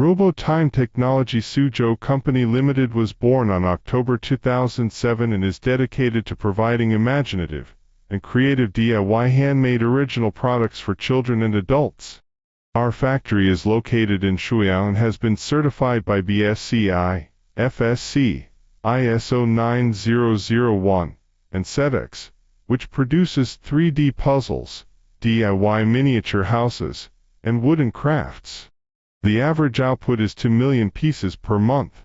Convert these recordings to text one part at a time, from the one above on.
Robotime Technology Suzhou Company Limited was born on October 2007 and is dedicated to providing imaginative and creative DIY handmade original products for children and adults. Our factory is located in Shuyang and has been certified by BSCI, FSC, ISO 9001, and Sedex, which produces 3D puzzles, DIY miniature houses, and wooden crafts. The average output is 2 million pieces per month.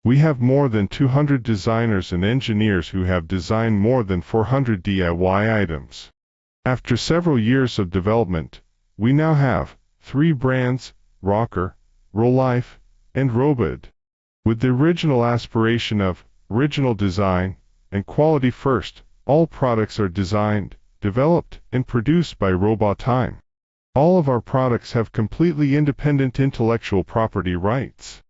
We have more than 200 designers and engineers who have designed more than 400 DIY items. After several years of development, we now have 3 brands, Rocker, Rolife, and Robud. With the original aspiration of original design and quality first, all products are designed, developed, and produced by Robotime. All of our products have completely independent intellectual property rights.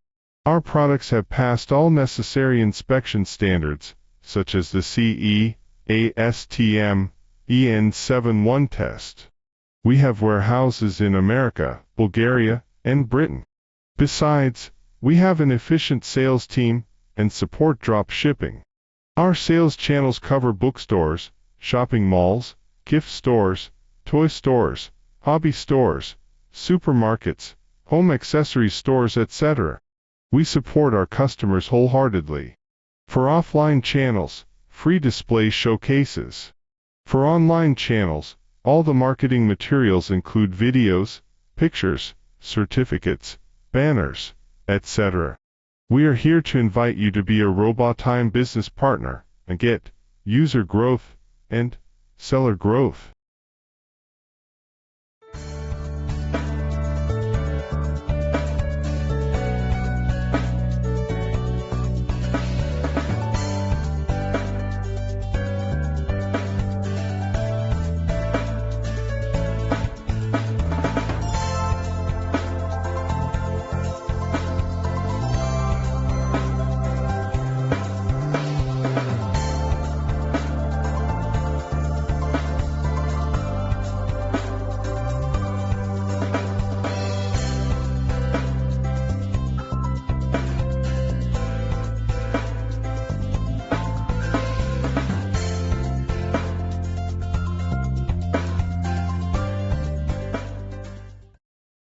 Our products have passed all necessary inspection standards, such as the CE, ASTM, EN71 test. We have warehouses in America, Bulgaria, and Britain. Besides, we have an efficient sales team and support drop shipping. Our sales channels cover bookstores, shopping malls, gift stores, toy stores, hobby stores, supermarkets, home accessory stores, etc. We support our customers wholeheartedly. For offline channels, free display showcases. For online channels, all the marketing materials include videos, pictures, certificates, banners, etc. We are here to invite you to be a Robotime business partner and get user growth and seller growth.